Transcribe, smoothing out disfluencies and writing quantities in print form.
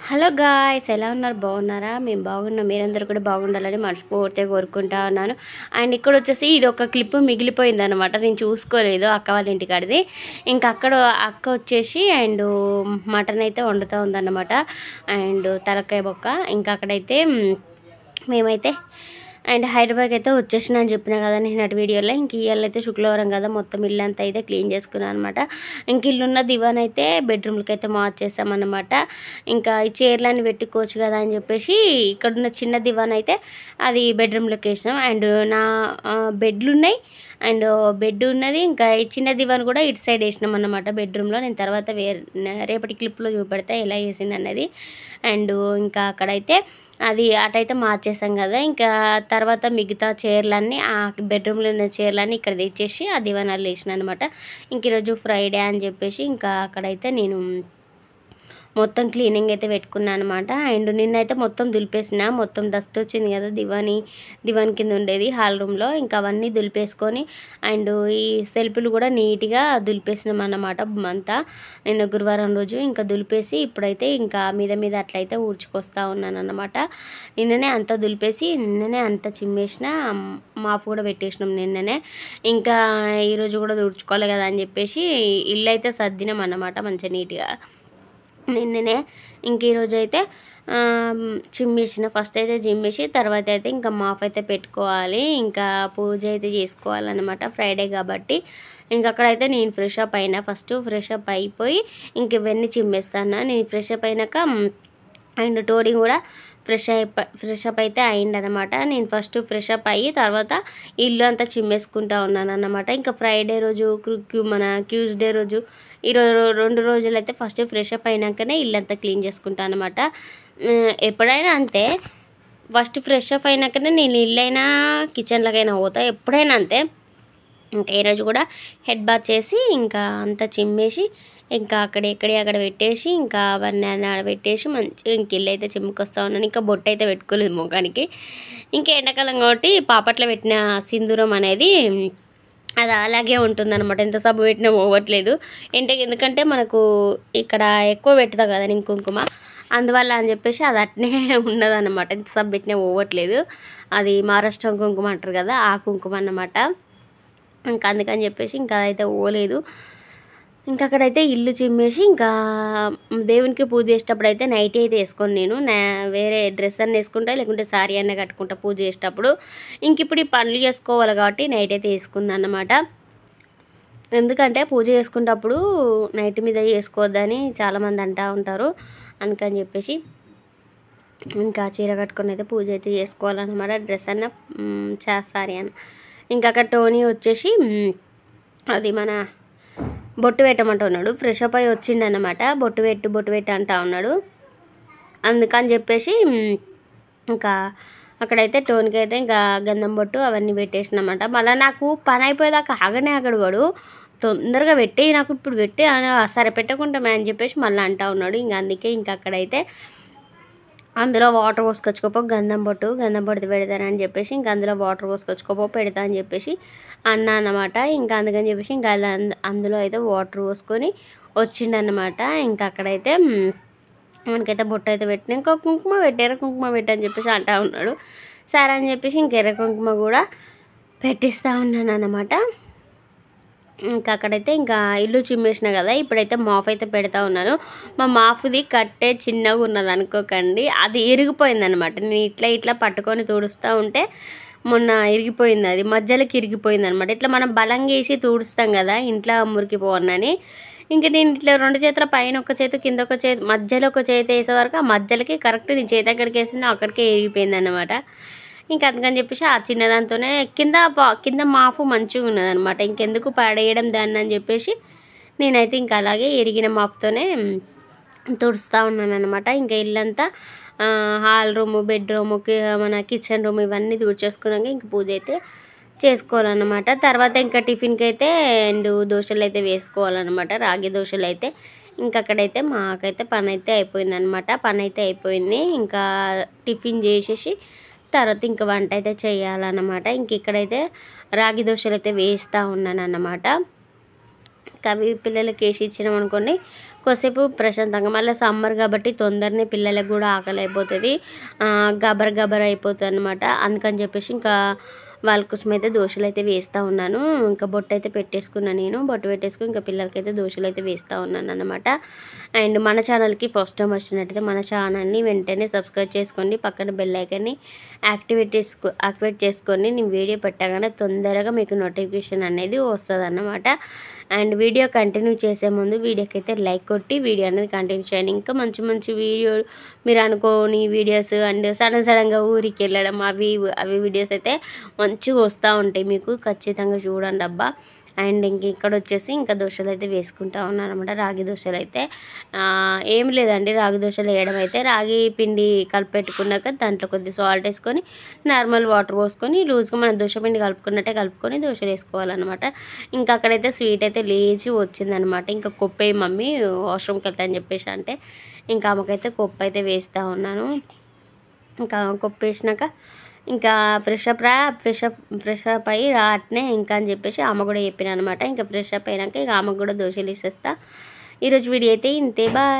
Hello guys, ఎలా ఉన్నారు? బాగున్నారా? మేము బాగున్నాం. మీరందరూ కూడా బాగుండాలని మనస్ఫూర్తిగా కోరుకుంటా ఉన్నాను. అండ్ ఇక్కడ వచ్చేసి ఇది ఒక క్లిప్ మిగిలిపోయింది అనమాట. నేను చూసుకోలేదు, అక్క వాళ్ళ ఇంటికాడిది. ఇంకా అక్కడ అక్క వచ్చేసి అండ్ మటన్ అయితే వండుతూ ఉందన్నమాట. అండ్ తలకాయ బొక్క. ఇంకా అక్కడైతే మేమైతే అండ్ హైదరాబాద్కి అయితే వచ్చేసిన అని చెప్పినా కదా నేను అటు వీడియోలో. ఇంక ఇవాళ అయితే శుక్రవారం కదా, మొత్తం ఇల్లు అంతా అయితే క్లీన్ చేసుకున్నాను అనమాట. ఇంక ఇల్లున్న దివాన్ అయితే బెడ్రూమ్లకి అయితే మార్చేసామన్నమాట. ఇంకా ఈ చైర్లన్నీ పెట్టుకోవచ్చు కదా అని చెప్పేసి ఇక్కడున్న చిన్న దివాన్ అయితే అది బెడ్రూమ్లోకి వేసాం. అండ్ నా బెడ్లు ఉన్నాయి అండ్ బెడ్ ఉన్నది. ఇంకా ఈ చిన్న దివాన్ కూడా ఇటు సైడ్ వేసినాం అన్నమాట బెడ్రూమ్లో. నేను తర్వాత రేపటి క్లిప్లో చూపెడతా ఎలా వేసింది అన్నది. అండ్ ఇంకా అక్కడైతే అది అటైతే మార్చేసాం కదా. ఇంకా తర్వాత మిగతా చైర్లన్నీ ఆ బెడ్రూమ్లో ఉన్న చైర్లన్నీ ఇక్కడ తెచ్చేసి ఆ దివానాలు వేసిన అనమాట. ఇంక ఈరోజు ఫ్రైడే అని చెప్పేసి ఇంకా అక్కడైతే నేను మొత్తం క్లీనింగ్ అయితే పెట్టుకున్నాను అనమాట. అండ్ నిన్నైతే మొత్తం దులిపేసిన, మొత్తం డస్ట్ వచ్చింది కదా దివాన్ కింద ఉండేది హాల్ రూమ్లో. ఇంకా అవన్నీ దులిపేసుకొని అండ్ ఈ సెల్ఫ్లు కూడా నీట్గా దులిపేసినాం అన్నమాట అంతా. నిన్న గురువారం రోజు ఇంకా దులిపేసి ఇప్పుడైతే ఇంకా మీద అట్లయితే ఊడ్చుకొస్తూ ఉన్నాను అన్నమాట. నిన్ననే అంతా దులిపేసి నిన్ననే అంతా చిమ్మేసిన, మాపు కూడా పెట్టేసినాం నిన్ననే. ఇంకా ఈరోజు కూడా ఊడ్చుకోవాలి కదా అని చెప్పేసి ఇల్లు అయితే సర్దినాం అన్నమాట మంచిగా నీట్గా నిన్ననే. ఇంక ఈరోజు అయితే చిమ్మేసిన, ఫస్ట్ అయితే చిమ్మేసి తర్వాత అయితే ఇంకా మాఫ్ అయితే పెట్టుకోవాలి. ఇంకా పూజ అయితే చేసుకోవాలన్నమాట ఫ్రైడే కాబట్టి. ఇంక అక్కడైతే నేను ఫ్రెష్ అప్ అయినా, ఫస్ట్ ఫ్రెష్ అప్ అయిపోయి ఇంక ఇవన్నీ చిమ్మేస్తాను. నేను ఫ్రెష్ అప్ అయినాక అండ్ టోడీ కూడా ఫ్రెష్ అప్ అయితే అయిందనమాట. నేను ఫస్ట్ ఫ్రెష్ అప్ అయ్యి తర్వాత ఇల్లు అంతా చిమ్మేసుకుంటా ఉన్నాను అన్నమాట. ఇంకా ఫ్రైడే రోజు మన ట్యూస్డే రోజు ఈరోజు 2 రోజులు అయితే ఫస్ట్ ఫ్రెష్ అప్ అయినాకనే ఇల్లంతా క్లీన్ చేసుకుంటాను అనమాట. ఎప్పుడైనా అంతే, ఫస్ట్ ఫ్రెష్ అప్ అయినాకనే నేను ఇల్లైనా కిచెన్లకైనా పోతా, ఎప్పుడైనా అంతే. ఇంకా ఈరోజు కూడా హెడ్ బాత్ చేసి ఇంకా అంతా చిమ్మేసి ఇంకా అక్కడ పెట్టేసి ఇంకా అవన్నీ ఆడబెట్టేసి మంచిగా ఇంక ఇల్లు అయితే చిమ్ముకొస్తా ఉన్నాను. ఇంకా బొట్టు అయితే పెట్టుకోలేదు ముఖానికి. ఇంకా ఎండాకాలం కాబట్టి పాపట్లో పెట్టిన సింధూరం అనేది అది అలాగే ఉంటుందన్నమాట. ఎంత సబ్బు పెట్టినా పోవట్లేదు. ఎందుకంటే మనకు ఇక్కడ ఎక్కువ పెడతా కదా నేను కుంకుమ, అందువల్ల అని చెప్పేసి అది అట్నే ఉన్నదన్నమాట. ఎంత సబ్బు పెట్టినా పోవట్లేదు. అది మహారాష్ట్ర కుంకుమ అంటారు కదా, ఆ కుంకుమ అన్నమాట. ఇంకా అందుకని చెప్పేసి ఇంకా అదైతే పోలేదు. ఇంకా అక్కడైతే ఇల్లు చిమ్మేసి ఇంకా దేవునికి పూజ చేసేటప్పుడు అయితే నైట్ అయితే వేసుకొని నేను వేరే డ్రెస్ అన్న వేసుకుంటా, లేకుంటే శారీ అన్న కట్టుకుంటా పూజ చేసేటప్పుడు. ఇంక ఇప్పుడు ఈ పనులు చేసుకోవాలి కాబట్టి నైట్ అయితే వేసుకున్నాను అన్నమాట. ఎందుకంటే పూజ చేసుకునేటప్పుడు నైట్ మీద చేసుకోవద్దని చాలామంది అంటూ ఉంటారు. అందుకని చెప్పేసి ఇంకా చీర కట్టుకొని అయితే పూజ అయితే చేసుకోవాలన్నమాట. డ్రెస్ అన్న శారీ అన్న. ఇంకా అక్కడ టోనీ వచ్చేసి అది మన బొట్టు పెట్టమంటున్నాడు. ఫ్రెష్ అప్ అయి వచ్చిండనమాట. బొట్టు పెట్టు అంటా ఉన్నాడు. అందుకని చెప్పేసి ఇంకా అక్కడైతే టోన్కి అయితే ఇంకా గంధం బొట్టు అవన్నీ పెట్టేసినమాట. మళ్ళీ నాకు పని అయిపోయేదాకా ఆగడు వాడు. తొందరగా పెట్టి నాకు ఇప్పుడు పెట్టి సరే పెట్టకుంటామే అని చెప్పేసి మళ్ళీ అంటా ఉన్నాడు. ఇంకా అందుకే ఇంకా అక్కడైతే అందులో వాటర్ పోసుకొచ్చుకోపో గంధం బొట్టు పెడతానని చెప్పేసి ఇంకా అందులో వాటర్ పోసుకొచ్చుకోపో పెడతా అని చెప్పేసి అన్నా అన్నమాట. ఇంకా అందుకని చెప్పేసి ఇంకా అందులో అయితే వాటర్ పోసుకొని వచ్చిండనమాట. ఇంకా అక్కడైతే మనకైతే బొట్టు అయితే పెట్టిన, ఇంకా ఎర్ర కుంకుమ పెట్టని చెప్పేసి అంటా ఉన్నాడు. సరే అని చెప్పేసి ఇంక ఎర్ర కుంకుమ కూడా పెట్టిస్తూ ఉన్నాను అన్నమాట. ఇంకా అక్కడైతే ఇంకా ఇల్లు చిమ్మేసిన కదా, ఇప్పుడైతే మాఫ్ అయితే పెడతా ఉన్నాను. మా మాఫ్ది కట్టే చిన్నగా ఉన్నది అనుకోకండి, అది ఇరిగిపోయింది అనమాట. నేను ఇట్లా పట్టుకొని తుడుస్తూ ఉంటే మొన్న ఇరిగిపోయింది, అది మధ్యలోకి ఇరిగిపోయింది అనమాట. ఇట్లా మనం బలంగా వేసి తుడుస్తాం కదా ఇంట్లో మురికిపోవన్నని. ఇంకా నేను ఇట్లా 2 చేతుల పైన ఒక చేతి కింద ఒక చేతి మధ్యలో ఒక చేతి వేసే వరకు ఆ మధ్యలోకి కరెక్ట్ నేను చేతి ఎక్కడికి వేసినా అక్కడికే ఇరిగిపోయింది అనమాట. ఇంకా అందుకని చెప్పేసి ఆ చిన్నదాంతోనే కింద మాఫు మంచిగా ఉన్నదనమాట. ఇంకెందుకు పడేయడం దాన్ని అని చెప్పేసి నేనైతే ఇంకా అలాగే ఎరిగిన మాపుతోనే తుడుస్తూ ఉన్నాను అనమాట. ఇంకా ఇల్లంతా హాల్ రూము, బెడ్రూము, మన కిచెన్ రూమ్ ఇవన్నీ తుడిచేసుకున్నాక ఇంక పూజ అయితే చేసుకోవాలన్నమాట. తర్వాత ఇంకా టిఫిన్కి అయితే అండ్ దోశలు అయితే వేసుకోవాలన్నమాట, రాగి దోశలు అయితే. ఇంకా అక్కడైతే మాకైతే పని అయితే అయిపోయింది. ఇంకా టిఫిన్ చేసేసి తర్వాత ఇంకా వంట అయితే చేయాలన్నమాట. ఇంక ఇక్కడైతే రాగి దోశలు అయితే వేస్తూ ఉన్నాను అన్నమాట. అవి పిల్లలకి వేసి ఇచ్చినాం అనుకోండి కొద్దిసేపు ప్రశాంతంగా. మళ్ళీ సమ్మర్ కాబట్టి తొందరనే పిల్లలకు కూడా ఆకలి అయిపోతుంది, గబర గబర అయిపోతుంది అనమాట. అందుకని చెప్పేసి ఇంకా వాళ్ళ కోసం అయితే దోశలు అయితే వేస్తూ ఉన్నాను. ఇంకా బొట్టు అయితే పెట్టేసుకున్నాను, నేను బొట్టు పెట్టేసుకుని ఇంకా పిల్లలకైతే దోశలు అయితే వేస్తూ ఉన్నాను అనమాట. అండ్ మన ఛానల్కి ఫస్ట్ టైం వచ్చినట్టయితే మన ఛానల్ని వెంటనే సబ్స్క్రైబ్ చేసుకోండి, పక్కన బెల్ ఐకాన్ని యాక్టివేట్ చేసుకొని నేను వీడియో పెట్టగానే తొందరగా మీకు నోటిఫికేషన్ అనేది వస్తుంది అన్నమాట. అండ్ వీడియో కంటిన్యూ చేసే ముందు వీడియోకి అయితే లైక్ కొట్టి వీడియో అనేది కంటిన్యూ చేయండి. ఇంకా మంచి మంచి వీడియో మీరు అనుకోని వీడియోస్ అండ్ సడన్గా ఊరికి వెళ్ళడం అవి వీడియోస్ అయితే మంచిగా వస్తూ ఉంటాయి, మీకు ఖచ్చితంగా చూడండి అబ్బా. అండ్ ఇక్కడ వచ్చేసి ఇంకా దోశలు అయితే వేసుకుంటా ఉన్నాను అనమాట. రాగి దోశలు అయితే ఏం లేదండి, రాగి దోశలు వేయడం అయితే రాగి పిండి కలిపెట్టుకున్నాక దాంట్లో కొద్దిగా సాల్ట్ వేసుకొని నార్మల్ వాటర్ పోసుకొని లూజ్గా మన దోశ పిండి కలుపుకున్నట్టే కలుపుకొని దోశలు వేసుకోవాలన్నమాట. ఇంకా అక్కడైతే స్వీట్ అయితే లేచి వచ్చిందనమాట. ఇంకా కొప్పే మమ్మీ వాష్రూమ్కి వెళ్తా అని చెప్పేసి అంటే ఇంకా ఆమెకైతే కొప్పు అయితే వేస్తూ ఉన్నాను. ఇంకా కొప్పు వేసినాక ఇంకా ఫ్రెష్ అప్ అయ్యి రాట్నే ఇంకా అని చెప్పేసి ఆమె కూడా చెప్పిన అనమాట. ఇంకా ఫ్రెష్ అప్ అయినాక ఇక ఆమెకు కూడా దోశలు ఇచ్చేస్తా. ఈరోజు వీడియో అయితే ఇంతే, బాయ్.